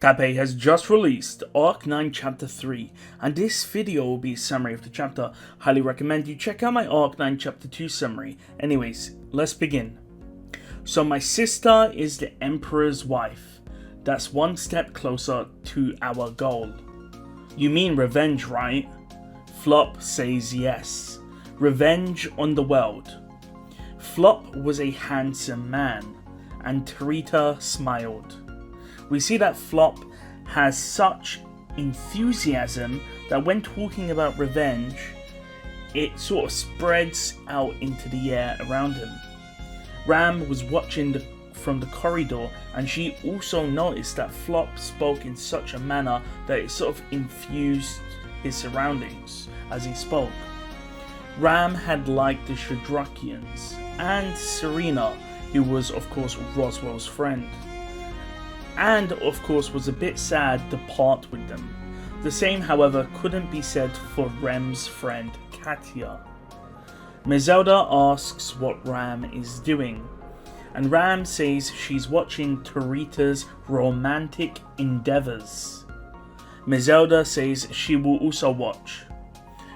Tappei has just released Arc 9 Chapter 3, and this video will be a summary of the chapter. Highly recommend you check out my Arc 9 Chapter 2 summary. Anyways, let's begin. So my sister is the Emperor's wife. That's one step closer to our goal. You mean revenge, right? Flop says yes. Revenge on the world. Flop was a handsome man, and Terita smiled. We see that Flop has such enthusiasm that when talking about revenge, it sort of spreads out into the air around him. Ram was watching from the corridor, and she also noticed that Flop spoke in such a manner that it sort of infused his surroundings as he spoke. Ram had liked the Shadrakians and Serena, who was of course Roswell's friend, and of course was a bit sad to part with them. The same, however, couldn't be said for Rem's friend Katya. Griselda asks what Ram is doing, and Ram says she's watching Terita's romantic endeavors. Griselda says she will also watch.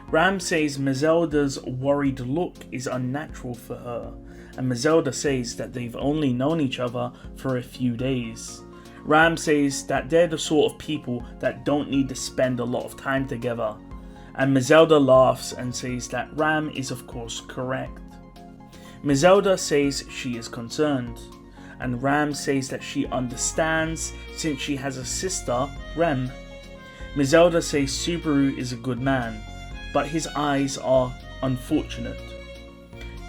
Ram says Griselda's worried look is unnatural for her, and Griselda says that they've only known each other for a few days. Ram says that they're the sort of people that don't need to spend a lot of time together, and Griselda laughs and says that Ram is of course correct. Griselda says she is concerned, and Ram says that she understands since she has a sister, Rem. Griselda says Subaru is a good man, but his eyes are unfortunate.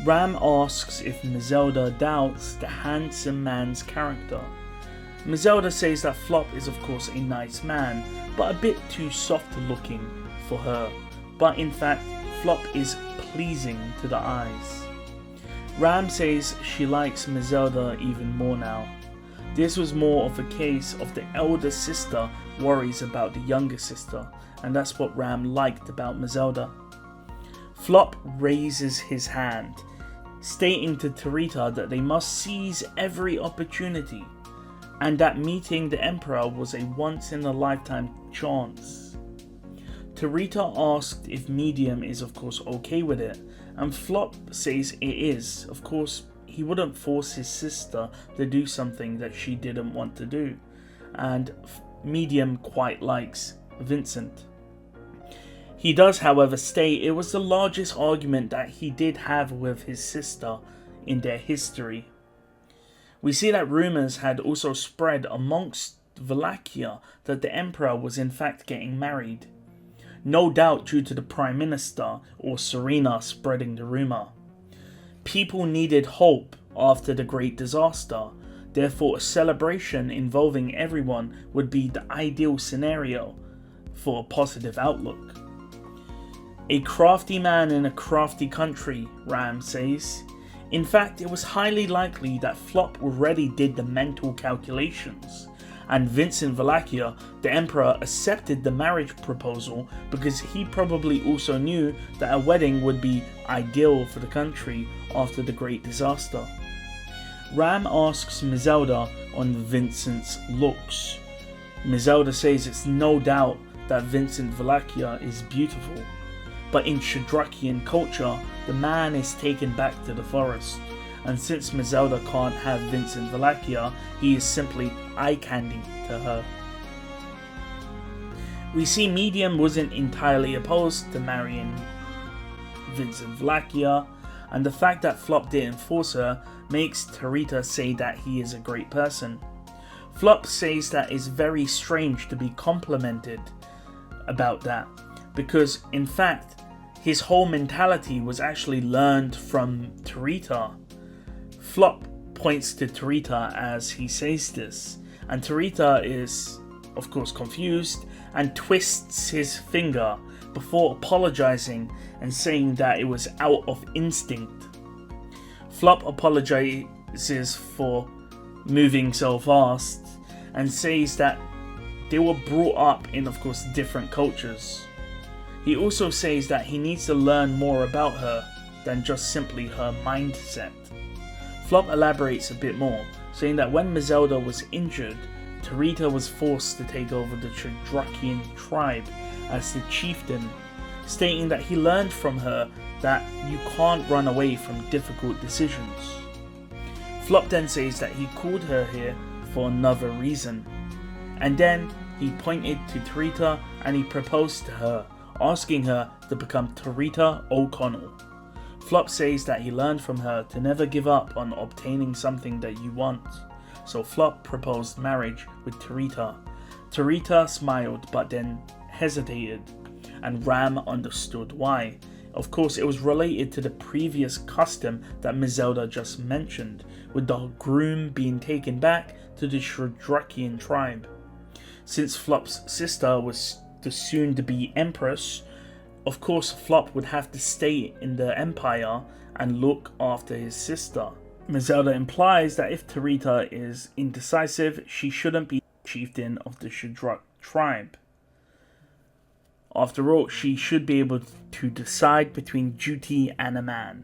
Ram asks if Griselda doubts the handsome man's character. Griselda says that Flop is of course a nice man, but a bit too soft looking for her, but in fact Flop is pleasing to the eyes. Ram says she likes Griselda even more now. This was more of a case of the elder sister worries about the younger sister, and that's what Ram liked about Griselda. Flop raises his hand, stating to Terita that they must seize every opportunity, and that meeting the Emperor was a once-in-a-lifetime chance. Terita asked if Medium is of course okay with it, and Flop says it is. Of course, he wouldn't force his sister to do something that she didn't want to do, and Medium quite likes Vincent. He does, however, state it was the largest argument that he did have with his sister in their history. We see that rumours had also spread amongst Wallachia that the Emperor was in fact getting married. No doubt due to the Prime Minister or Serena spreading the rumour. People needed hope after the great disaster, therefore a celebration involving everyone would be the ideal scenario for a positive outlook. A crafty man in a crafty country, Ram says. In fact, it was highly likely that Flop already did the mental calculations, and Vincent Wallachia, the Emperor, accepted the marriage proposal because he probably also knew that a wedding would be ideal for the country after the great disaster. Ram asks Griselda on Vincent's looks. Griselda says it's no doubt that Vincent Wallachia is beautiful, but in Shadrakian culture, the man is taken back to the forest, and since Griselda can't have Vincent Wallachia, he is simply eye candy to her. We see Medium wasn't entirely opposed to marrying Vincent Wallachia, and the fact that Flop didn't force her makes Terita say that he is a great person. Flop says that it's very strange to be complimented about that, because in fact his whole mentality was actually learned from Terita. Flop points to Terita as he says this, and Terita is of course confused and twists his finger before apologizing and saying that it was out of instinct. Flop apologizes for moving so fast and says that they were brought up in of course different cultures. He also says that he needs to learn more about her than just simply her mindset. Flop elaborates a bit more, saying that when Griselda was injured, Terita was forced to take over the Shadrakian tribe as the chieftain, stating that he learned from her that you can't run away from difficult decisions. Flop then says that he called her here for another reason, and then he pointed to Terita and he proposed to her, asking her to become Terita O'Connell. Flop says that he learned from her to never give up on obtaining something that you want, so Flop proposed marriage with Terita. Terita smiled but then hesitated, and Ram understood why. Of course, it was related to the previous custom that Zelda just mentioned, with the groom being taken back to the Shadrakian tribe. Since Flop's sister was the soon-to-be empress, of course Flop would have to stay in the empire and look after his sister. Zelda implies that if Terita is indecisive, she shouldn't be chieftain of the Shadrak tribe. After all, she should be able to decide between duty and a man.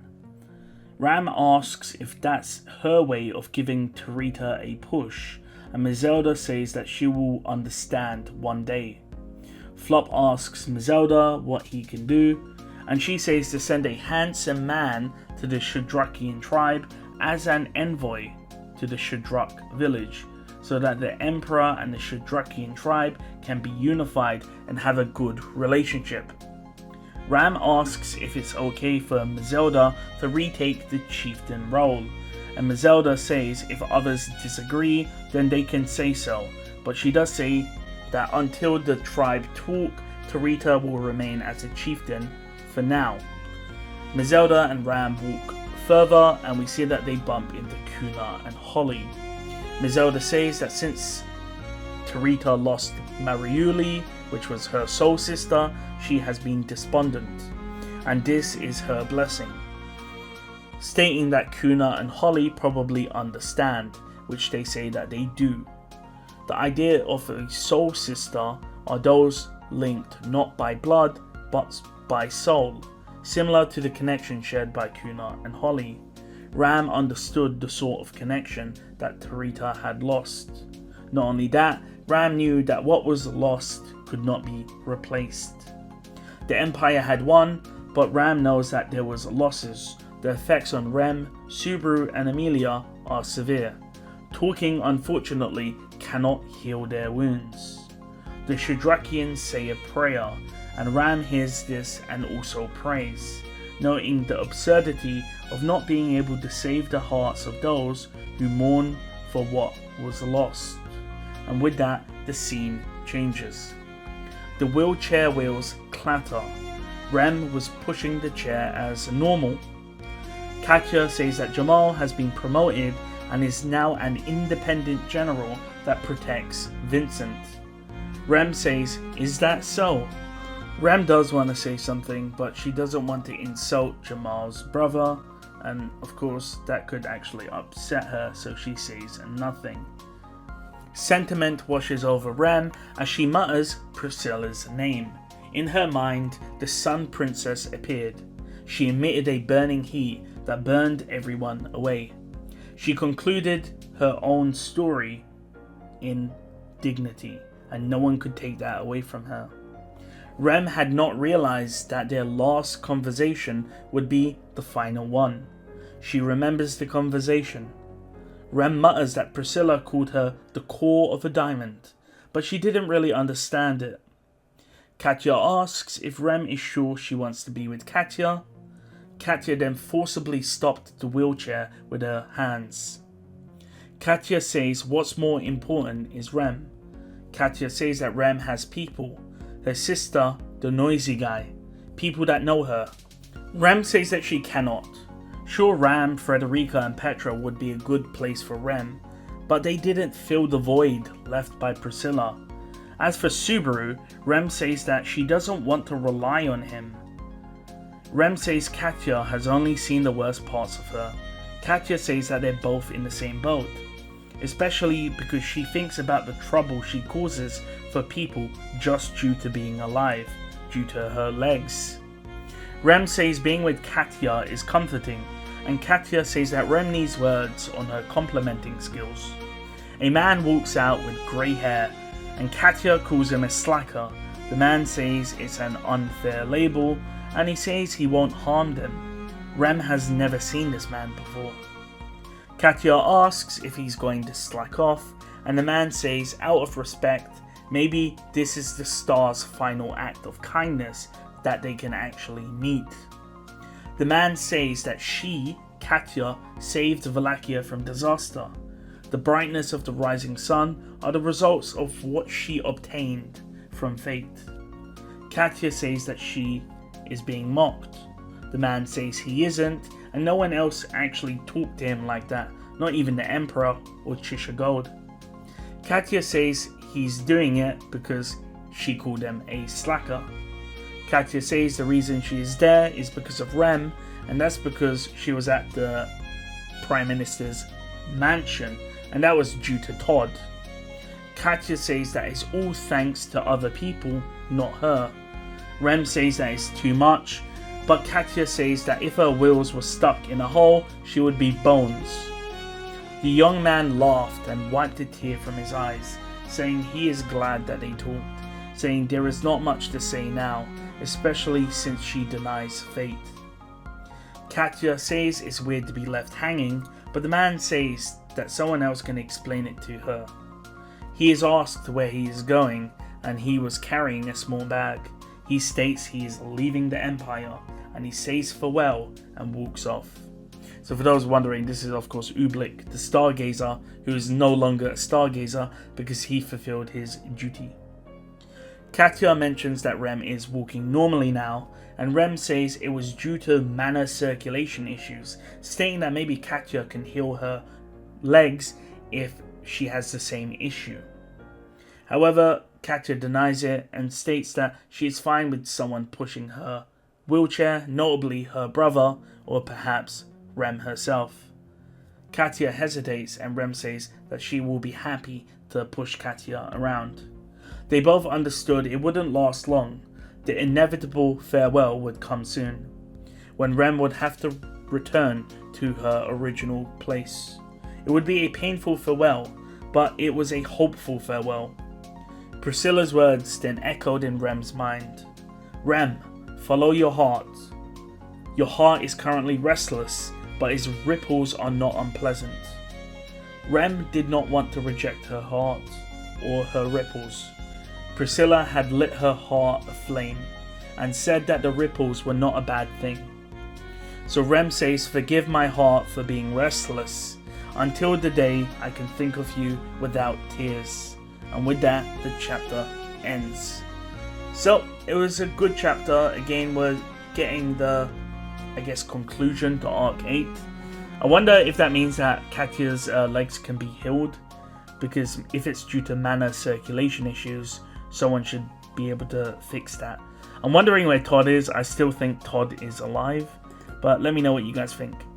Ram asks if that's her way of giving Terita a push, and Zelda says that she will understand one day. Flop asks Zelda what he can do, and she says to send a handsome man to the Shadrakian tribe as an envoy to the Shadrak village, so that the Emperor and the Shadrakian tribe can be unified and have a good relationship. Ram asks if it's okay for Zelda to retake the chieftain role, and Zelda says if others disagree, then they can say so, but she does say that until the tribe talk, Terita will remain as a chieftain for now. Zelda and Ram walk further, and we see that they bump into Kuna and Holly. Zelda says that since Terita lost Mariuli, which was her soul sister, she has been despondent, and this is her blessing, stating that Kuna and Holly probably understand, which they say that they do. The idea of a soul sister are those linked not by blood but by soul, similar to the connection shared by Kuna and Holly. Ram understood the sort of connection that Terita had lost. Not only that, Ram knew that what was lost could not be replaced. The Empire had won, but Ram knows that there was losses. The effects on Rem, Subaru and Emilia are severe. Talking, unfortunately, cannot heal their wounds. The Shadrakians say a prayer, and Ram hears this and also prays, noting the absurdity of not being able to save the hearts of those who mourn for what was lost. And with that, the scene changes. The wheelchair wheels clatter. Rem was pushing the chair as normal. Katya says that Jamal has been promoted and is now an independent general that protects Vincent. Rem says, "Is that so?" Rem does want to say something, but she doesn't want to insult Jamal's brother, and of course that could actually upset her, so she says nothing. Sentiment washes over Rem as she mutters Priscilla's name. In her mind, the Sun Princess appeared. She emitted a burning heat that burned everyone away. She concluded her own story in dignity, and no one could take that away from her. Rem had not realized that their last conversation would be the final one. She remembers the conversation. Rem mutters that Priscilla called her the core of a diamond, but she didn't really understand it. Katya asks if Rem is sure she wants to be with Katya. Katya then forcibly stopped the wheelchair with her hands. Katya says what's more important is Rem. Katya says that Rem has people. Her sister, the noisy guy. People that know her. Rem says that she cannot. Sure, Ram, Frederica and Petra would be a good place for Rem, but they didn't fill the void left by Priscilla. As for Subaru, Rem says that she doesn't want to rely on him. Rem says Katya has only seen the worst parts of her. Katya says that they're both in the same boat, especially because she thinks about the trouble she causes for people just due to being alive, due to her legs. Rem says being with Katya is comforting, and Katya says that Rem needs words on her complimenting skills. A man walks out with grey hair, and Katya calls him a slacker. The man says it's an unfair label, and he says he won't harm them. Rem has never seen this man before. Katya asks if he's going to slack off, and the man says, out of respect, maybe this is the star's final act of kindness that they can actually meet. The man says that she, Katya, saved Wallachia from disaster. The brightness of the rising sun are the results of what she obtained from fate. Katya says that she is being mocked. The man says he isn't, and no one else actually talked to him like that, not even the Emperor or Chisha Gold. Katya says he's doing it because she called him a slacker. Katya says the reason she is there is because of Rem, and that's because she was at the Prime Minister's mansion, and that was due to Todd. Katya says that it's all thanks to other people, not her. Rem says that it's too much, but Katya says that if her wheels were stuck in a hole, she would be bones. The young man laughed and wiped a tear from his eyes, saying he is glad that they talked, saying there is not much to say now, especially since she denies fate. Katya says it's weird to be left hanging, but the man says that someone else can explain it to her. He is asked where he is going, and he was carrying a small bag. He states he is leaving the Empire, and he says farewell and walks off. So for those wondering, this is of course Ublik, the stargazer, who is no longer a stargazer because he fulfilled his duty. Katya mentions that Rem is walking normally now, and Rem says it was due to mana circulation issues, stating that maybe Katya can heal her legs if she has the same issue. However, Katya denies it and states that she is fine with someone pushing her wheelchair, notably her brother, or perhaps Rem herself. Katya hesitates, and Rem says that she will be happy to push Katya around. They both understood it wouldn't last long. The inevitable farewell would come soon, when Rem would have to return to her original place. It would be a painful farewell, but it was a hopeful farewell. Priscilla's words then echoed in Rem's mind. Rem, follow your heart. Your heart is currently restless, but its ripples are not unpleasant. Rem did not want to reject her heart or her ripples. Priscilla had lit her heart aflame and said that the ripples were not a bad thing. So Rem says, forgive my heart for being restless until the day I can think of you without tears. And with that, the chapter ends. So it was a good chapter. Again, we're getting the, conclusion to Arc 8. I wonder if that means that Katya's legs can be healed, because if it's due to mana circulation issues, someone should be able to fix that. I'm wondering where Todd is. I still think Todd is alive, but let me know what you guys think.